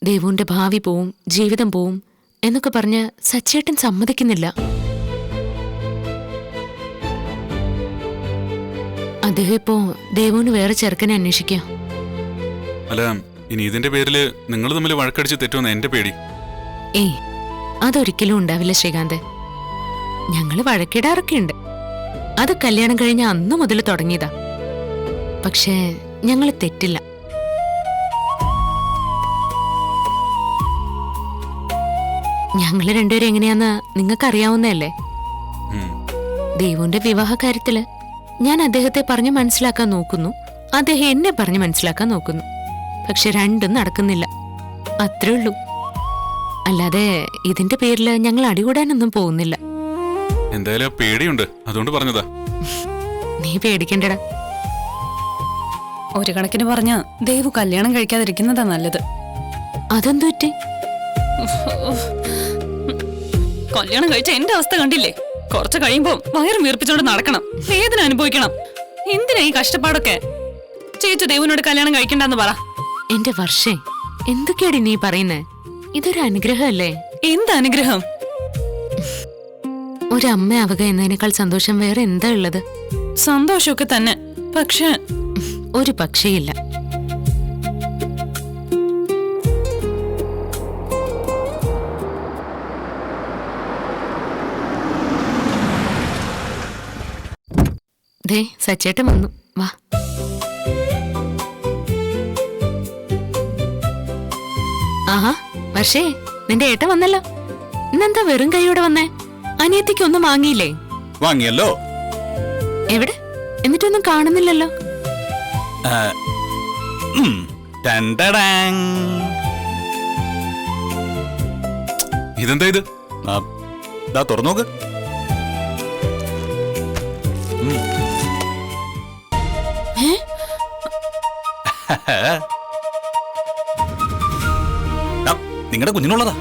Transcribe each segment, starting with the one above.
ദേവുവിന്റെ ഭാവി പോവും, ജീവിതം പോവും എന്നൊക്കെ പറഞ്ഞ് സച്ചേട്ടൻ സമ്മതിക്കുന്നില്ല. അദ്ദേഹം ഇപ്പോ ദേവുവിന് വേറെ ചെറുക്കനെ അന്വേഷിക്കുക. അല്ല, ഇനി ഇതിന്റെ പേരില് നിങ്ങൾ തമ്മിൽ വഴക്കടിച്ച് തെറ്റുമെന്ന് എന്റെ പേടി. ഏയ്, അതൊരിക്കലും ഉണ്ടാവില്ല ശ്രീകാന്ത്. ഞങ്ങള് വഴക്കിടാറൊക്കെയുണ്ട്. അത് കല്യാണം കഴിഞ്ഞ അന്നു മുതൽ തുടങ്ങിയതാ. പക്ഷേ ഞങ്ങള് തെറ്റില്ല. ഞങ്ങള് രണ്ടുപേരും എങ്ങനെയാന്ന് നിങ്ങൾക്കറിയാവുന്നതല്ലേ. ദേവുവിന്റെ വിവാഹ കാര്യത്തില് ഞാൻ അദ്ദേഹത്തെ പറഞ്ഞ് മനസ്സിലാക്കാൻ നോക്കുന്നു, അദ്ദേഹം എന്നെ പറഞ്ഞ് മനസ്സിലാക്കാൻ നോക്കുന്നു. പക്ഷെ രണ്ടും നടക്കുന്നില്ല. അത്രേ ഉള്ളൂ. അല്ലാതെ ഇതിന്റെ പേരില് ഞങ്ങൾ അടികൂടാനൊന്നും പോകുന്നില്ല. എന്തായാലും പേടിയുണ്ട്, അതുകൊണ്ട് പറഞ്ഞതാ. നീ പേടിക്കണ്ടടാ. ഒരു കണക്കിന് പറഞ്ഞ ദേവു കല്യാണം കഴിക്കാതിരിക്കുന്നതാ നല്ലത്. അതെന്തു പറ്റി? കല്യാണം കഴിച്ച എന്റെ അവസ്ഥ കണ്ടില്ലേ? കുറച്ച് കഴിയുമ്പോ വയറ് വീർപ്പിച്ചോണ്ട് നടക്കണം, വേദന അനുഭവിക്കണം. എന്തിനാ ഈ കഷ്ടപ്പാടൊക്കെ? ചേച്ചി ദേവുവിനോട് കല്യാണം കഴിക്കണ്ടെന്ന് പറ. എന്റെ വർഷേ, എന്തൊക്കെയാടി നീ പറയുന്നേ? ഇതൊരു അനുഗ്രഹമല്ലേ? എന്ത് അനുഗ്രഹം? ഒരമ്മ ആവുക എന്നതിനേക്കാൾ സന്തോഷം വേറെ എന്താ ഉള്ളത്? സന്തോഷമൊക്കെ തന്നെ, പക്ഷെ ഒരു പക്ഷേയില്ല. ദേ സച്ചേട്ടൻ വന്നു, വാ. ആഹാ വർഷേ, നിന്റെ ഏട്ടൻ വന്നല്ലോ. ഇന്നെന്താ വെറും കൈയോടെ വന്നേ? അനിയത്തിക്ക് ഒന്നും വാങ്ങിയില്ലേ? വാങ്ങിയല്ലോ. എവിടെ? എന്നിട്ടൊന്നും കാണുന്നില്ലല്ലോ. ഇതെന്താ ഇത്? തുറന്നോക്ക്. നിങ്ങളുടെ കുഞ്ഞിനുള്ളതാ.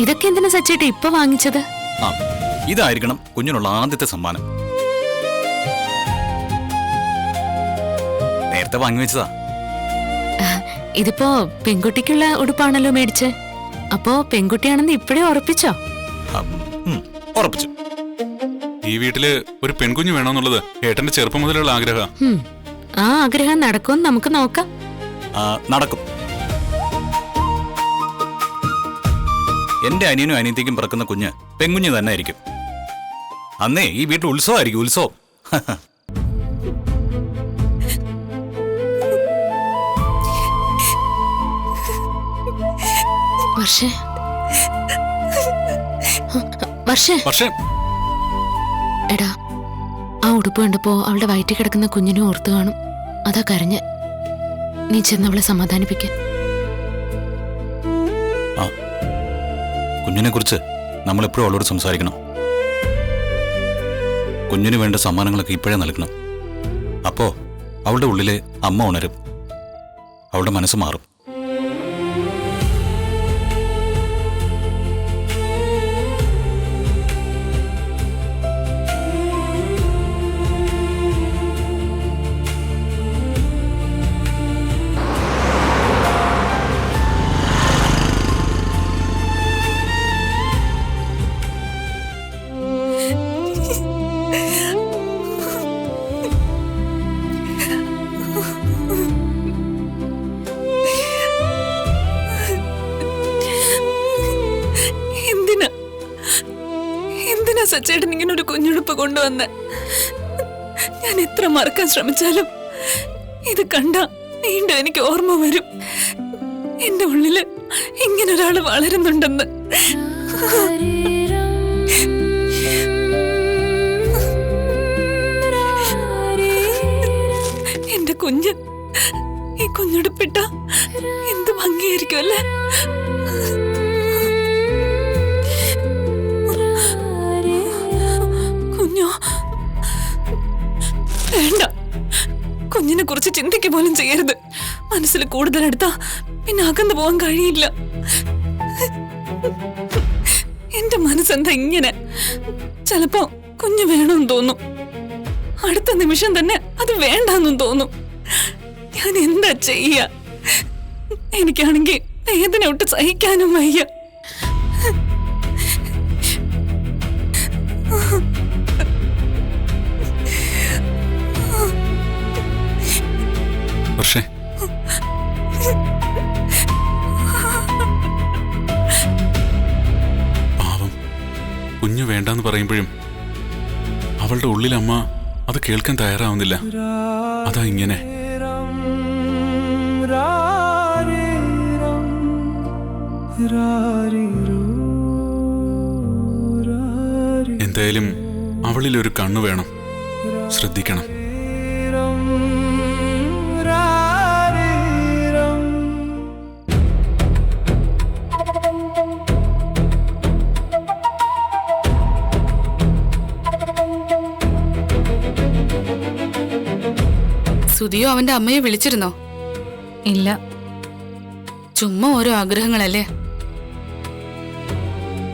ഇതൊക്കെ എന്തിനാ സച്ചേട്ട ഇപ്പൊ വാങ്ങിച്ചത്? ഇതായിരിക്കണം കുഞ്ഞിനുള്ള ആദ്യത്തെ സമ്മാനം. നേരത്തെ വാങ്ങി വെച്ചതാ. ഇതിപ്പോ പെൺകുട്ടിക്കുള്ള ഉടുപ്പാണല്ലോ മേടിച്ച്. അപ്പോ പെൺകുട്ടിയാണെന്ന് ഇപ്പഴേ ഉറപ്പിച്ചോ? ഉറപ്പിച്ചു. ഈ വീട്ടില് ഒരു പെൺകുഞ്ഞ് വേണമെന്നുള്ളത് ഏട്ടന്റെ ചെറുപ്പം മുതലുള്ള ആഗ്രഹം. ആ ആഗ്രഹം നടക്കുമെന്ന് നമുക്ക് നോക്കാം. നടക്കും. എന്റെ അനിയനും അനിയത്തിക്കും പിറക്കുന്ന കുഞ്ഞ് പെൺകുഞ്ഞ് തന്നെ ആയിരിക്കും. അന്നേ ഈ വീട്ടിൽ ഉത്സവമായിരിക്കും, ഉത്സവം. എടാ, ആ ഉടുപ്പ് കണ്ടപ്പോ അവളുടെ വയറ്റിൽ കിടക്കുന്ന കുഞ്ഞിനെ ഓർത്തു കാണും. അതാ കരഞ്ഞ്. നീ ചെന്ന് അവളെ സമാധാനിപ്പിക്ക. കുഞ്ഞിനെ കുറിച്ച് നമ്മൾ എപ്പോഴും അവളോട് സംസാരിക്കണം. കുഞ്ഞിന് വേണ്ട സമ്മാനങ്ങളൊക്കെ ഇപ്പോഴേ നൽകണം. അപ്പോ അവളുടെ ഉള്ളിലെ അമ്മ ഉണരും, അവളുടെ മനസ്സ് മാറും. സച്ചേട്ടൻ ഇങ്ങനെ ഒരു കുഞ്ഞുടുപ്പ് കൊണ്ടുവന്ന് ഞാൻ എത്ര മറക്കാൻ ശ്രമിച്ചാലും ഇത് കണ്ട വീണ്ടും എനിക്ക് ഓർമ്മ വരും. എന്റെ ഉള്ളില് ഇങ്ങനെ ഒരാള് വളരുന്നുണ്ടെന്ന്. എന്റെ കുഞ്ഞ് ഈ കുഞ്ഞുടുപ്പിട്ട എന്ത് ഭംഗിയായിരിക്കും അല്ലേ? വേണ്ട, കുഞ്ഞിനെ കുറിച്ച് ചിന്തിക്ക പോലും ചെയ്യരുത്. മനസ്സിൽ കൂടുതൽ എടുത്താ പിന്നെ അകന്നു പോവാൻ കഴിയില്ല. എന്റെ മനസ്സെന്താ ഇങ്ങനെ? ചിലപ്പോ കുഞ്ഞ് വേണമെന്ന് തോന്നും. അടുത്ത നിമിഷം തന്നെ അത് വേണ്ടെന്നും തോന്നും. ഞാൻ എന്താ ചെയ്യ? എനിക്കാണെങ്കിൽ വേദന ഒട്ട് സഹിക്കാനും വയ്യ. പക്ഷേ പാവം കുഞ്ഞു വേണ്ടാന്ന് പറയുമ്പോഴും അവളുടെ ഉള്ളിൽ അമ്മ അത് കേൾക്കാൻ തയ്യാറാവുന്നില്ല. അതാ ഇങ്ങനെ. എന്തായാലും അവളിൽ ഒരു കണ്ണു വേണം, ശ്രദ്ധിക്കണം. സുധിയോ അവന്റെ അമ്മയെ വിളിച്ചിരുന്നോ? ഇല്ല. ചുമ്മാ ഓരോ ആഗ്രഹങ്ങളല്ലേ.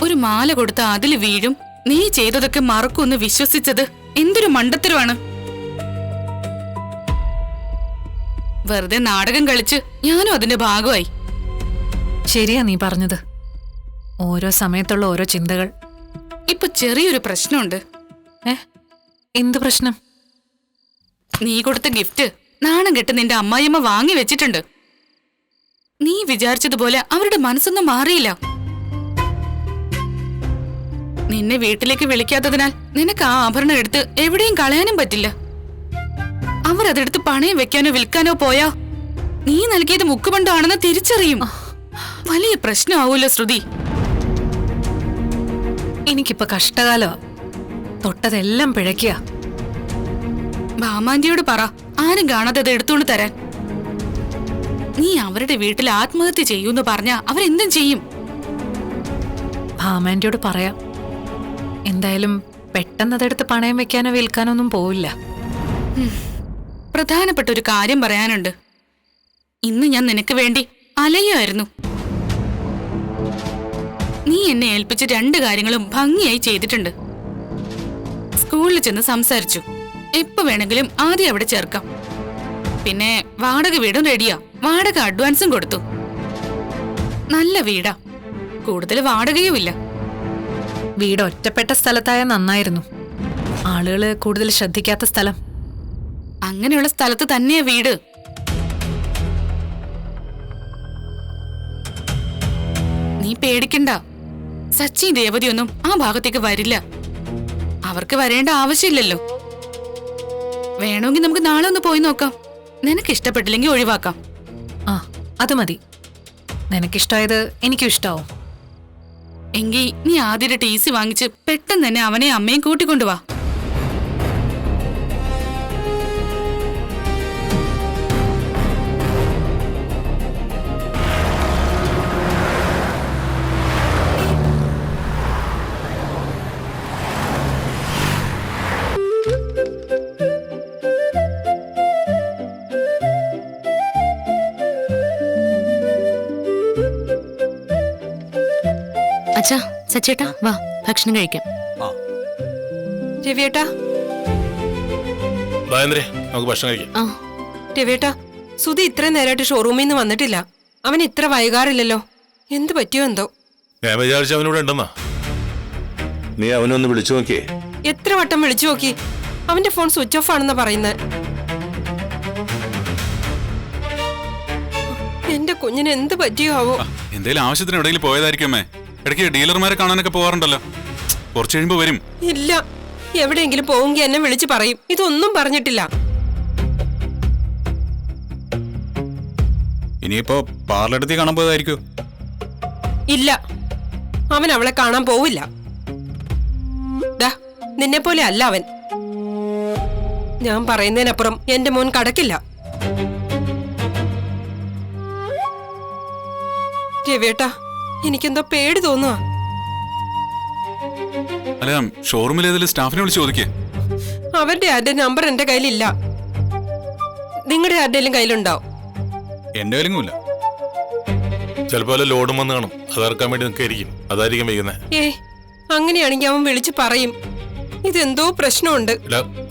ഒരു മാല കൊടുത്ത അതില് വീഴും, നീ ചെയ്തതൊക്കെ മറക്കുമെന്ന് വിശ്വസിച്ചത് എന്തൊരു മണ്ടത്തരമാണ്. വെറുതെ നാടകം കളിച്ച് ഞാനും അതിന്റെ ഭാഗമായി. ശരിയാ നീ പറഞ്ഞത്. ഓരോ സമയത്തുള്ള ഓരോ ചിന്തകൾ. ഇപ്പൊ ചെറിയൊരു പ്രശ്നമുണ്ട്. എന്ത് പ്രശ്നം? നീ കൊടുത്ത ഗിഫ്റ്റ് നാണം കെട്ട് നിന്റെ അമ്മായിയമ്മ വാങ്ങി വെച്ചിട്ടുണ്ട്. നീ വിചാരിച്ചതുപോലെ അവരുടെ മനസ്സൊന്നും മാറിയില്ല. നിന്നെ വീട്ടിലേക്ക് വിളിക്കാത്തതിനാൽ നിനക്ക് ആ ആഭരണം എടുത്ത് എവിടെയും കളയാനും പറ്റില്ല. അവരതെടുത്ത് പണയം വെക്കാനോ വിൽക്കാനോ പോയാ നീ നൽകിയത് മുക്കുപണ്ടാണെന്ന് തിരിച്ചറിയും. വലിയ പ്രശ്നമാവൂല്ലോ ശ്രുതി. എനിക്കിപ്പോ കഷ്ടകാലോ. തൊട്ടതെല്ലാം പിഴയ്ക്കുക. ഭാമാന്റിയോട് പറ ആരും കാണാതെ അത് എടുത്തോണ്ട് തരാൻ. നീ അവരുടെ വീട്ടിൽ ആത്മഹത്യ ചെയ്യൂന്ന് പറഞ്ഞാ അവരെന്തും ചെയ്യും. ഭാമാന്റിയോട് പറയാം. എന്തായാലും പെട്ടെന്ന് അതെടുത്ത് പണയം വെക്കാനോ വിൽക്കാനോ ഒന്നും പോവില്ല. പ്രധാനപ്പെട്ട ഒരു കാര്യം പറയാനുണ്ട്. ഇന്ന് ഞാൻ നിനക്ക് വേണ്ടി അലയുമായിരുന്നു. നീ എന്നെ ഏൽപ്പിച്ച 2 കാര്യങ്ങളും ഭംഗിയായി ചെയ്തിട്ടുണ്ട്. സ്കൂളിൽ ചെന്ന് സംസാരിച്ചു. എപ്പോ വേണമെങ്കിലും ആദ്യം അവിടെ ചേർക്കാം. പിന്നെ വാടക വീടും റെഡിയാ. വാടക അഡ്വാൻസും കൊടുത്തു. നല്ല വീടാ, കൂടുതൽ വാടകയുമില്ല. വീട് ഒറ്റപ്പെട്ട സ്ഥലത്തായ നന്നായിരുന്നു. ആളുകള് കൂടുതൽ ശ്രദ്ധിക്കാത്ത സ്ഥലം. അങ്ങനെയുള്ള സ്ഥലത്ത് തന്നെയാ വീട്. നീ പേടിക്കണ്ട. സച്ചി ദേവതയൊന്നും ആ ഭാഗത്തേക്ക് വരില്ല. അവർക്ക് വരേണ്ട ആവശ്യമില്ലല്ലോ. വേണമെങ്കിൽ നമുക്ക് നാളെ ഒന്ന് പോയി നോക്കാം. നിനക്ക് ഇഷ്ടപ്പെട്ടില്ലെങ്കിൽ ഒഴിവാക്കാം. ആ, അത് മതി. നിനക്കിഷ്ടായത് എനിക്കും ഇഷ്ടാവും. എങ്കിൽ നീ ആദ്യത്തെ TC വാങ്ങിച്ച് പെട്ടെന്ന് തന്നെ അവനെ അമ്മയും കൂട്ടിക്കൊണ്ടുവാ. അച്ഛാ, സച്ചേട്ടാ വാ, ഭക്ഷണം കഴിക്കാം. രവിയേട്ടാ, നമുക്ക് ഭക്ഷണം കഴിക്കാം. ആ രവിയേട്ടാ, സുധി ഇത്രയും നേരമായിട്ട് ഷോറൂമിൽ നിന്ന് വന്നിട്ടില്ല. അവൻ ഇത്ര വൈകാറില്ലല്ലോ. എന്ത് പറ്റിയോ എന്തോ. ഞാൻ വിചാരിച്ച അവനിവിടെ ഉണ്ടെന്നാ. നീ അവനൊന്ന് വിളിച്ചു നോക്കിയേ. എത്ര വട്ടം വിളിച്ചു നോക്കി. അവന്റെ ഫോൺ സ്വിച്ച് ഓഫ് ആണെന്നാ പറയുന്നത്. എന്റെ കുഞ്ഞിന് എന്ത് പറ്റിയോ ആവോ. എന്തേലും ആവശ്യത്തിന് എവിടെയെങ്കിലും പോയതായിരിക്കും അമ്മേ. ഇടയ്ക്ക് ഡീലർമാരെ കാണാനൊക്കെ പോവാറുണ്ടല്ലോ. കുറച്ച് കഴിയുമ്പോ വരും. ഇല്ല, എവിടെയെങ്കിലും പോവുമെങ്കിൽ എന്നെ വിളിച്ചു പറയും. ഇതൊന്നും പറഞ്ഞിട്ടില്ല. ഇനിയിപ്പോ പാർലടുത്ത് കാണാൻ പോയതായിരിക്കും. ഇല്ല, അവൻ അവളെ കാണാൻ പോവില്ല. നിന്നെ പോലെ അല്ല അവൻ. ഞാൻ പറയുന്നതിനപ്പുറം എന്റെ മോൻ കടക്കില്ല. രവിയേട്ടാ, എനിക്കെന്തോ പേടി തോന്നുക. അല്ല, ഷോറൂമിൽ ഏതെങ്കിലും സ്റ്റാഫിനെ വിളിച്ച് ചോദിക്കേ. അവരുടെ ആരുടെ നമ്പർ എന്റെ കയ്യിലില്ല. നിങ്ങളുടെ ആരുടെയും കയ്യിലുണ്ടാവും. എന്റെ കയ്യിലുമില്ല. ചിലപ്പോ ലോഡും വന്ന് കാണും. അതിറക്കാൻ വേണ്ടി നിൽക്കായിരിക്കും. അതായിരിക്കും വൈകുന്നത്. അങ്ങനെയാണെങ്കിൽ അവൻ വിളിച്ചു പറയും. ഇതെന്തോ പ്രശ്നമുണ്ട്.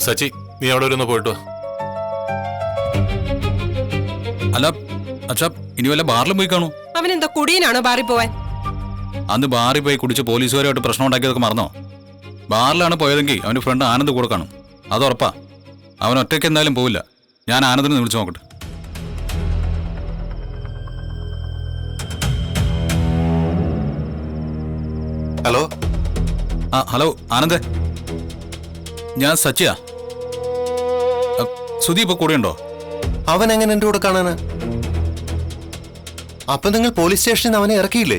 സച്ചി, നീ അവിടെ വരെ ഒന്ന് പോയിട്ട് വാ. അല്ല അച്ഛാ, ഇനി വല്ല ബാറിലും പോയി കാണൂ. അവനെന്താ കുടിയനാണോ ബാറിൽ പോവാൻ? അന്ന് ബാറിൽ പോയി കുടിച്ച് പോലീസുകാരുമായിട്ട് പ്രശ്നം ഉണ്ടാക്കിയതൊക്കെ മറന്നോ? ബാറിലാണ് പോയതെങ്കിൽ അവന്റെ ഫ്രണ്ട് ആനന്ദ് കൂടെ കാണും, അത് ഉറപ്പാ. അവൻ ഒറ്റയ്ക്ക് എന്തായാലും പോവില്ല. ഞാൻ ആനന്ദിനെ വിളിച്ചു നോക്കട്ടെ. ഹലോ. ആ ഹലോ ആനന്ദ്, ഞാൻ സച്ചിയാ. സുധി ഇപ്പൊ കൂടെയുണ്ടോ? അവൻ എങ്ങനെ എന്റെ കൂടെ കാണാനാ? അപ്പൊ നിങ്ങൾ പോലീസ് സ്റ്റേഷനിൽ നിന്ന് അവനെ ഇറക്കിയില്ലേ?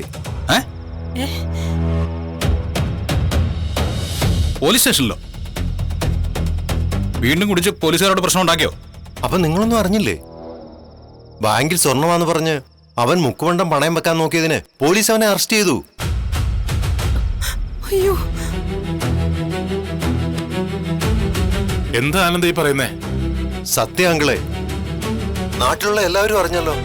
പോലീസ് സ്റ്റേഷനിലോ? വീണ്ടും കുടിച്ച് പോലീസുകാരോട് പ്രശ്നം ഉണ്ടാക്കിയോ? അപ്പൊ നിങ്ങളൊന്നും അറിഞ്ഞില്ലേ? ബാങ്കിൽ സ്വർണ്ണമാന്ന് പറഞ്ഞ് അവൻ മുക്കുവണ്ടം പണയം വെക്കാൻ നോക്കിയതിന് പോലീസ് അവനെ അറസ്റ്റ് ചെയ്തു. അയ്യോ, എന്താ ആനന്ദ ഈ പറയുന്നേ? സത്യ അങ്കിളെ, നാട്ടിലുള്ള എല്ലാവരും അറിഞ്ഞല്ലോ.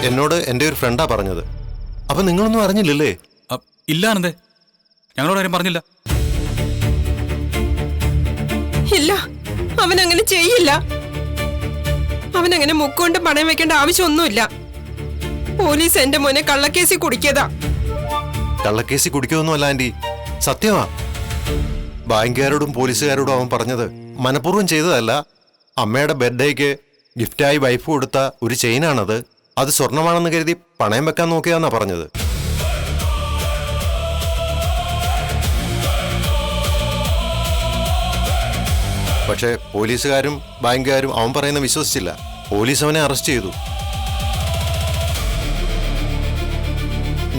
എന്നോട് എന്റെ ഒരു ഫ്രണ്ടാ പറഞ്ഞത്. അപ്പൊ നിങ്ങളൊന്നും അറിഞ്ഞില്ലല്ലേ? ഇല്ല ആനന്ദേ, ഞങ്ങളോട് ആരും പറഞ്ഞില്ല. ഇല്ല, അവനങ്ങനെ ചെയ്യില്ല. അവനങ്ങനെ മുക്കുകൊണ്ട് പണയം വെക്കേണ്ട ആവശ്യമൊന്നുമില്ല. പോലീസ് എന്റെ മോനെ കള്ളക്കേസിൽ കുടിക്കതാ. കള്ളക്കേസി കുടിക്കൊന്നുമല്ല ആന്റി, സത്യമാ. ബാങ്കുകാരോടും പോലീസുകാരോടും അവൻ പറഞ്ഞത് മനഃപൂർവ്വം ചെയ്തതല്ല. അമ്മയുടെ ബർത്ത്ഡേക്ക് ഗിഫ്റ്റായി വൈഫ് കൊടുത്ത ഒരു ചെയിനാണത്. അത് സ്വർണമാണെന്ന് കരുതി പണയം വെക്കാൻ നോക്കിയാന്നാ പറഞ്ഞത്. പക്ഷേ പോലീസുകാരും ബാങ്കുകാരും അവൻ പറയുന്ന വിശ്വസിച്ചില്ല. പോലീസ് അവനെ അറസ്റ്റ് ചെയ്തു.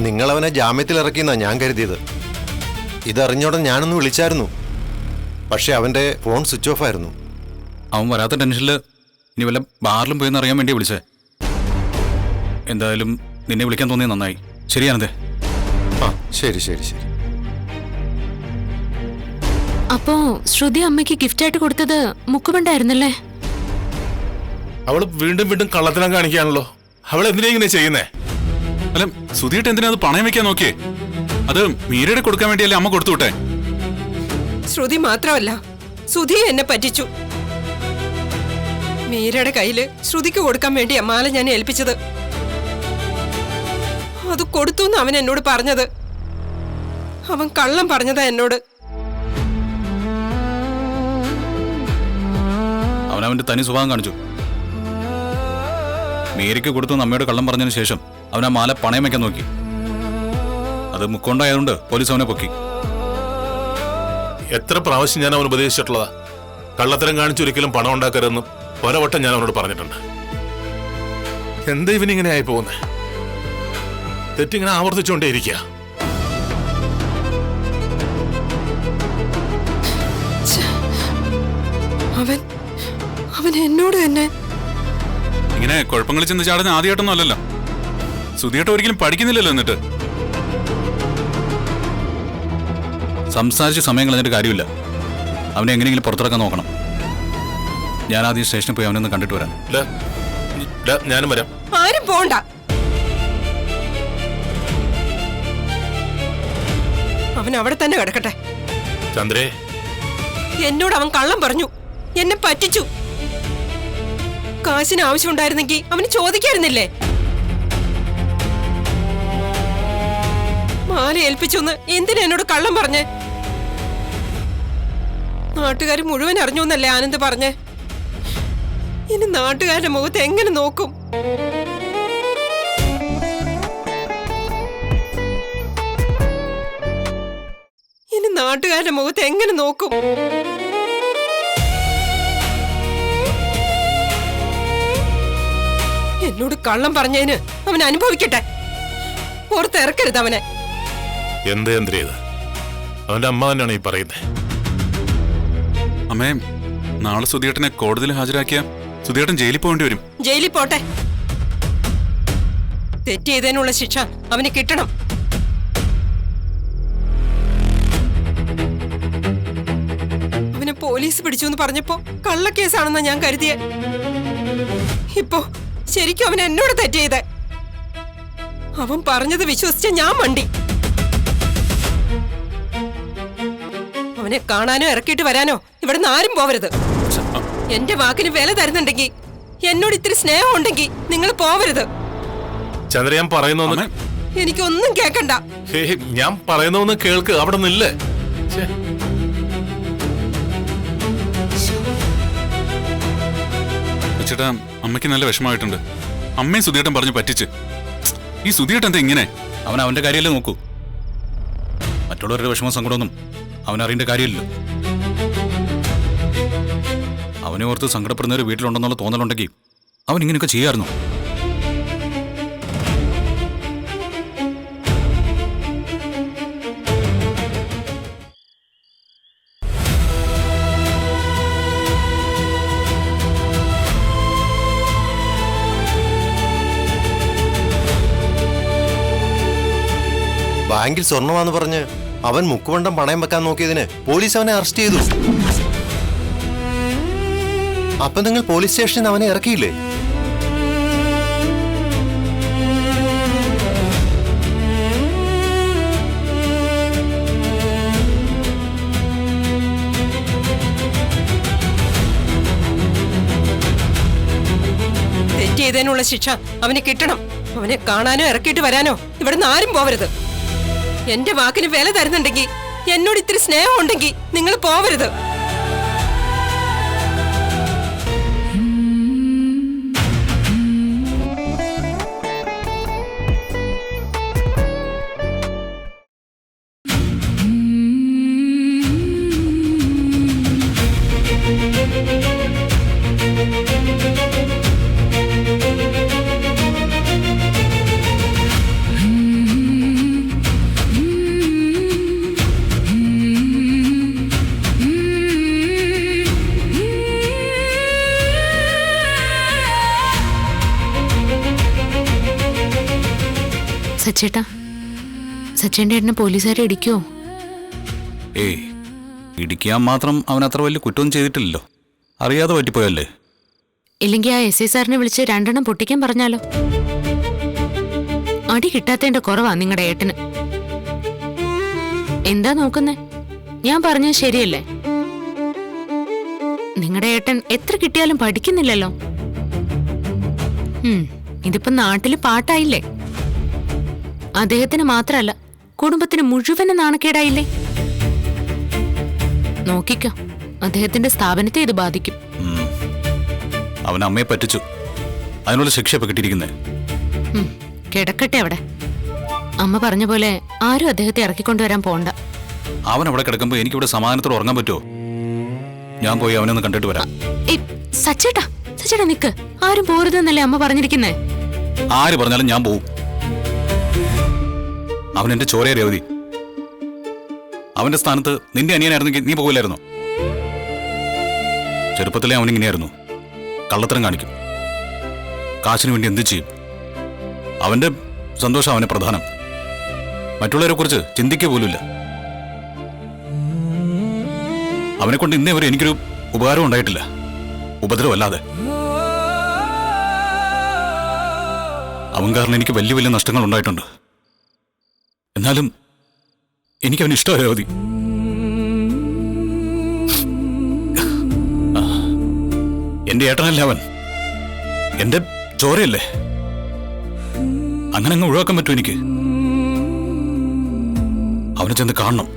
നിങ്ങളവനെ ജാമ്യത്തിൽ ഇറക്കിയെന്നാ ഞാൻ കരുതിയത്. ഇതറിഞ്ഞോടെ ഞാനൊന്ന് വിളിച്ചായിരുന്നു. പക്ഷെ അവന്റെ ഫോൺ സ്വിച്ച് ഓഫ് ആയിരുന്നു. അവൻ വരാത്ത ടെൻഷനിൽ ഇനി വല്ല ബാറിലും പോയെന്ന് അറിയാൻ വേണ്ടി വിളിച്ചേ. എന്തായാലും നിന്നെ വിളിക്കാൻ തോന്നിയത് നന്നായി. ശരിയാണതേ. ആ ശരി ശരി ശരി. അപ്പോ ശ്രുതി അമ്മയ്ക്ക് ഗിഫ്റ്റായിട്ട് കൊടുത്തത് മുക്കുവണ്ടായിരുന്നല്ലേ? അവള് വീണ്ടും വീണ്ടും കള്ളത്തരം കാണിക്കാണല്ലോ. അവൾ എന്തിനാ ഇങ്ങനെ ചെയ്യുന്നേ? അല്ല സുധിയിട്ട് എന്തിനാ അത് പണയം വെക്കാൻ നോക്കിയേ? അത് മീരയുടെ കൊടുക്കാൻ വേണ്ടിയല്ലേ അമ്മ കൊടുത്തു വിട്ടെ? ശ്രുതി മാത്രമല്ല, സുധി എന്നെ പറ്റിച്ചു. മീരയുടെ കയ്യില് ശ്രുതിക്ക് കൊടുക്കാൻ വേണ്ടിയാ മാല ഞാൻ ഏൽപ്പിച്ചത്. അത് കൊടുത്തു എന്ന് അവൻ എന്നോട് പറഞ്ഞത്. അവൻ കള്ളം പറഞ്ഞതാ എന്നോട്. അവനവന്റെ തനി സ്വഭാവം കാണിച്ചു. മീരയ്ക്ക് കൊടുത്തു അമ്മയോട് കള്ളം പറഞ്ഞതിന് ശേഷം അവൻ ആ മാല പണയം വെക്കാൻ നോക്കി. അത് മുക്കൊണ്ടായതുകൊണ്ട് പോലീസ് അവനെ പൊക്കി. എത്ര പ്രാവശ്യം ഞാൻ അവൻ ഉപദേശിച്ചിട്ടുള്ളതാ, കള്ളത്തരം കാണിച്ചൊരിക്കലും പണം ഉണ്ടാക്കരുതെന്നും പലവട്ടം ഞാൻ അവനോട് പറഞ്ഞിട്ടുണ്ട്. എന്താ ഇവനിങ്ങനെ ആയി പോകുന്നേ? തെറ്റിങ്ങനെ ആവർത്തിച്ചുകൊണ്ടേയിരിക്കുക. അവൻ എന്നോട് തന്നെ ഇങ്ങനെ കുഴപ്പങ്ങളിൽ ചെന്ന് ചാടുന്ന ആദ്യമായിട്ടൊന്നും അല്ലല്ലോ. സുധിയേട്ട ഒരിക്കലും പഠിക്കുന്നില്ലല്ലോ. എന്നിട്ട് സംസാരിച്ച് സമയം കളഞ്ഞിട്ട് കാര്യമില്ല. അവനെ എങ്ങനെയെങ്കിലും പുറത്തിറക്കാൻ നോക്കണം. ഞാൻ ആദ്യം സ്റ്റേഷനിൽ പോയി അവനൊന്ന് കണ്ടിട്ട് വരാം. ഞാനും വരാം. ആരും പോണ്ട. അവൻ അവിടെ തന്നെ കിടക്കട്ടെ. ചന്ദ്രേ, എന്നോട് അവൻ കള്ളം പറഞ്ഞു, എന്നെ പറ്റിച്ചു. കാശിന് ആവശ്യമുണ്ടായിരുന്നെങ്കിൽ അവന് ചോദിക്കായിരുന്നില്ലേ? മാല ഏൽപ്പിച്ചൊന്ന് എന്തിനാ എന്നോട് കള്ളം പറഞ്ഞേ? നാട്ടുകാർ മുഴുവൻ അറിഞ്ഞു എന്നല്ലേ ആനന്ദ് പറഞ്ഞേ? ഇനി നാട്ടുകാരുടെ മുഖത്ത് എങ്ങനെ നോക്കും? ഇനി നാട്ടുകാരുടെ മുഖത്ത് എങ്ങനെ നോക്കും? എന്നോട് കള്ളം പറഞ്ഞതിന് അവൻ അനുഭവിക്കട്ടെ. പുറത്തിറക്കരുത് അവനെ. എന്ത് ചന്ദ്രേത്? അവന്റെ അമ്മ തന്നെയാണ് ഈ പറയുന്നത്. അമ്മേ, നാളെ സുധിയേട്ടനെ കോടതിയിൽ ഹാജരാക്കിയ സുധിയേട്ടൻ ജയിലിൽ പോകേണ്ടി വരും. ജയിലിൽ പോട്ടെ. തെറ്റ് ചെയ്തതിനുള്ള ശിക്ഷ അവന് കിട്ടണം. അവനെ പോലീസ് പിടിച്ചു എന്ന് പറഞ്ഞപ്പോ കള്ളക്കേസാണെന്നാ ഞാൻ കരുതിയെ. ഇപ്പോ ശരിക്കും അവൻ എന്നോട് തെറ്റ് ചെയ്തേ. അവൻ പറഞ്ഞത് വിശ്വസിച്ച ഞാൻ മണ്ടി. അവനെ കാണാനോ ഇറക്കിയിട്ട് വരാനോ ഇവിടുന്ന് ആരും പോവരുത്. എന്റെ വാക്കിന് വില തരുന്നുണ്ടെങ്കിൽ, എന്നോട് ഇത്തിരി സ്നേഹം ഉണ്ടെങ്കിൽ നിങ്ങൾ പോവരുത്. ചന്ദ്ര, ഞാൻ പറയുന്ന എനിക്കൊന്നും കേക്കണ്ട. ഞാൻ പറയുന്ന കേൾക്ക്. അവിടെ നില്ലേ. ചേട്ടാ, അമ്മയ്ക്ക് നല്ല വിഷമമായിട്ടുണ്ട്. അമ്മയും സുധിയേട്ടൻ പറഞ്ഞു പറ്റിച്ച്. ഈ സുധിയേട്ടൻ എന്താ ഇങ്ങനെ? അവൻ അവന്റെ കാര്യമല്ലേ നോക്കൂ. മറ്റുള്ളവരുടെ വിഷമം സങ്കടമൊന്നും അവനറിയേണ്ട കാര്യമില്ലല്ലോ. അവനെ ഓർത്ത് സങ്കടപ്പെടുന്നവർ വീട്ടിലുണ്ടെന്നുള്ള തോന്നലുണ്ടെങ്കിൽ അവൻ ഇങ്ങനെയൊക്കെ ചെയ്യാമായിരുന്നു. ബാങ്കിൽ സ്വർണ്ണമാന്ന് പറഞ്ഞ് അവൻ മുക്കുവണ്ടം പണയം വെക്കാൻ നോക്കിയതിന് പോലീസ് അവനെ അറസ്റ്റ് ചെയ്തു. അപ്പൊ നിങ്ങൾ പോലീസ് സ്റ്റേഷനിൽ അവനെ ഇറക്കിയില്ലേ? തെറ്റ് ചെയ്തതിനുള്ള ശിക്ഷ അവന് കിട്ടണം. അവനെ കാണാനോ ഇറക്കിയിട്ട് വരാനോ ഇവിടുന്ന് ആരും പോവരുത്. എന്റെ വാക്കിന് വില തരുന്നുണ്ടെങ്കിൽ, എന്നോട് ഇത്തിരി സ്നേഹം ഉണ്ടെങ്കിൽ നിങ്ങൾ പോവരുത്. സച്ചേട്ടാ, സച്ചേന്റെ ഏട്ടനെ പോലീസുകാരെ ഇടിക്കുവോ? ഏയ്, ഇടിക്കാൻ മാത്രം അവൻ അത്ര വലിയ കുറ്റമൊന്നും ചെയ്തിട്ടില്ലല്ലോ. അറിയാതെ പറ്റിപ്പോയല്ലേ. ഇല്ലെങ്കിൽ ആ എസ് ഐ സാറിനെ വിളിച്ച് 2 എണ്ണം പൊട്ടിക്കാൻ പറഞ്ഞാലോ? അടി കിട്ടാത്തതിന്റെ കുറവാ നിങ്ങളുടെ ഏട്ടന്. എന്താ നോക്കുന്നേ? ഞാൻ പറഞ്ഞത് ശരിയല്ലേ? നിങ്ങളുടെ ഏട്ടൻ എത്ര കിട്ടിയാലും പഠിക്കുന്നില്ലല്ലോ. ഇതിപ്പോ നാട്ടില് പാട്ടായില്ലേ? അദ്ദേഹത്തിന് മാത്രല്ല, കുടുംബത്തിന് മുഴുവനും നാണക്കേടായില്ലേ? നോക്കിക്കോ, അദ്ദേഹത്തിന്റെ സ്ഥാപനത്തെ ഇത് ബാധിക്കും. അവൻ അമ്മയെ പറ്റിച്ചു. അതിനുള്ള ശിക്ഷ ഇപ്പൊ കിട്ടിയിരിക്കുന്നേ. കിടക്കട്ടെ അവിടെ. അമ്മ പറഞ്ഞ പോലെ ആരും അദ്ദേഹത്തെ ഇറക്കിക്കൊണ്ടുവരാൻ പോണ്ട. അവൻ അവിടെ കിടക്കുമ്പോ എനിക്കിവിടെ സമാധാനത്തോടെ ഉറങ്ങാൻ പറ്റുമോ? ഞാൻ പോയി അവനെ ഒന്ന് കണ്ടിട്ട് വരാം. സച്ചേട്ടാ, സച്ചേട്ടാ നിക്ക്. ആരും പോരുതെന്നല്ലേ അമ്മ പറഞ്ഞിരിക്കുന്നേ? ആര് പറഞ്ഞാലും ഞാൻ പോവും. അവൻ എന്റെ ചോരയെ രവതി. അവന്റെ സ്ഥാനത്ത് നിന്റെ അനിയനായിരുന്നെങ്കിൽ നീ പോകില്ലായിരുന്നോ? ചെറുപ്പത്തിലെ അവനിങ്ങനെയായിരുന്നു. കള്ളത്തരം കാണിക്കും. കാശിന് വേണ്ടി എന്ത് ചെയ്യും? അവന്റെ സന്തോഷം അവനെ പ്രധാനം. മറ്റുള്ളവരെ കുറിച്ച് ചിന്തിക്കുക പോലുമില്ല. അവനെ കൊണ്ട് ഇന്നേ വരെ എനിക്കൊരു ഉപകാരം ഉണ്ടായിട്ടില്ല, ഉപദ്രവമല്ലാതെ. അവൻ കാരണം എനിക്ക് വലിയ വലിയ നഷ്ടങ്ങൾ ഉണ്ടായിട്ടുണ്ട്. എന്നാലും എനിക്കവന് ഇഷ്ടമായ മതി. എന്റെ ഏട്ടനല്ലേ അവൻ, എന്റെ ചോരയല്ലേ. അങ്ങനെ അങ്ങ് ഒഴിവാക്കാൻ പറ്റുമോ എനിക്ക്? അവനെ ചെന്ന് കാണണം,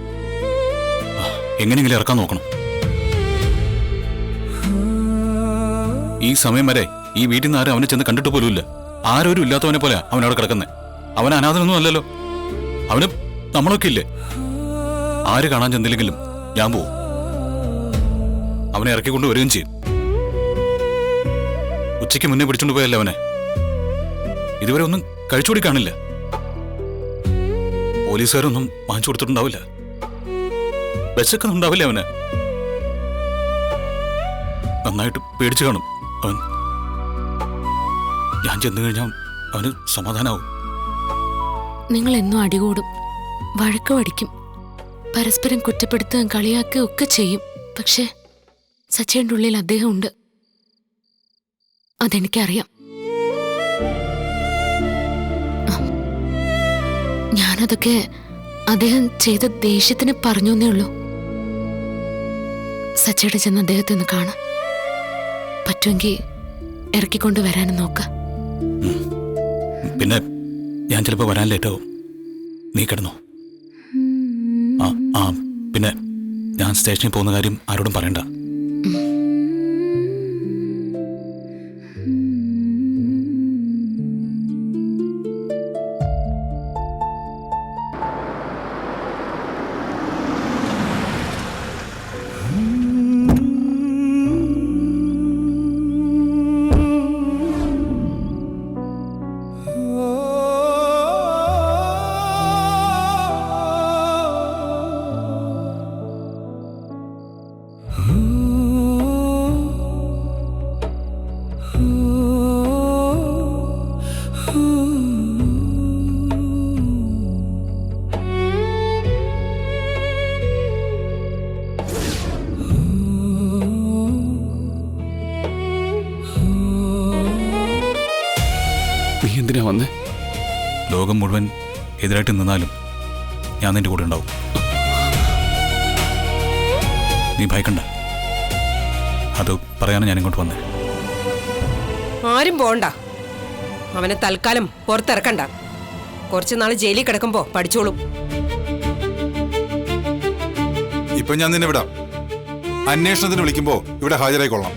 എങ്ങനെയെങ്കിലും ഇറക്കാൻ നോക്കണം. ഈ സമയം വരെ ഈ വീട്ടിൽ നിന്ന് ആരും അവനെ ചെന്ന് കണ്ടിട്ട് പോലുമില്ല. ആരോരും ഇല്ലാത്തവനെ പോലെ അവനവിടെ കിടക്കുന്നേ. അവൻ അനാഥനൊന്നും അല്ലല്ലോ. അവന് നമ്മളൊക്കെ ഇല്ലേ? ആര് കാണാൻ ചെന്നില്ലെങ്കിലും ഞാൻ പോവും. അവനെ ഇറക്കിക്കൊണ്ട് വരികയും ചെയ്യും. ഉച്ചയ്ക്ക് മുന്നേ പിടിച്ചോണ്ട് പോയല്ലേ അവനെ. ഇതുവരെ ഒന്നും കഴിച്ചുകൂടി കാണില്ല. പോലീസുകാരൊന്നും വാങ്ങിച്ചു കൊടുത്തിട്ടുണ്ടാവില്ല. വിശക്കുന്നുണ്ടാവില്ല അവന്. നന്നായിട്ട് പേടിച്ചു കാണും അവൻ. ഞാൻ ചെന്നു കഴിഞ്ഞാൽ അവന് സമാധാനാവും. നിങ്ങൾ എന്നും അടികൂടും, വഴക്ക് പഠിക്കും, പരസ്പരം കുറ്റപ്പെടുത്തുകയും കളിയാക്കുകയും ഒക്കെ ചെയ്യും. പക്ഷേ സച്ചേന്റെ ഉള്ളിൽ അദ്ദേഹം ഉണ്ട്. അതെനിക്കറിയാം. ഞാനതൊക്കെ അദ്ദേഹം ചെയ്ത ദേഷ്യത്തിന് പറഞ്ഞേ ഉള്ളൂ. സച്ചേട്ടൻ ചെന്ന് അദ്ദേഹത്തെ ഒന്ന് കാണാം. പറ്റുമെങ്കിൽ ഇറക്കിക്കൊണ്ട് വരാനും നോക്കാം. പിന്നെ ഞാൻ ചിലപ്പോൾ വരാൻ ലേറ്റാവും. നീ കിടന്നോ. ആ പിന്നെ ഞാൻ സ്റ്റേഷനിൽ പോകുന്ന കാര്യം ആരോടും പറയണ്ട. നീ എന്തിനാ വന്നേ? ലോകം മുഴുവൻ എതിരായിട്ട് നിന്നാലും ഞാൻ നിന്റെ കൂടെ ഉണ്ടാവും. നീ ഭയക്കണ്ട. അത് പറയാനാണ് ഞാൻ ഇങ്ങോട്ട് വന്നേ. ആരും പോണ്ട. അവനെ തൽക്കാലം പുറത്തിറക്കണ്ട. കുറച്ചു നാൾ ജയിലിൽ കിടക്കുമ്പോ പഠിച്ചോളും. ഇപ്പൊ ഞാൻ നിന്നെ വിടാം. അന്വേഷണത്തിന് വിളിക്കുമ്പോ ഇവിടെ ഹാജരായിക്കൊള്ളാം.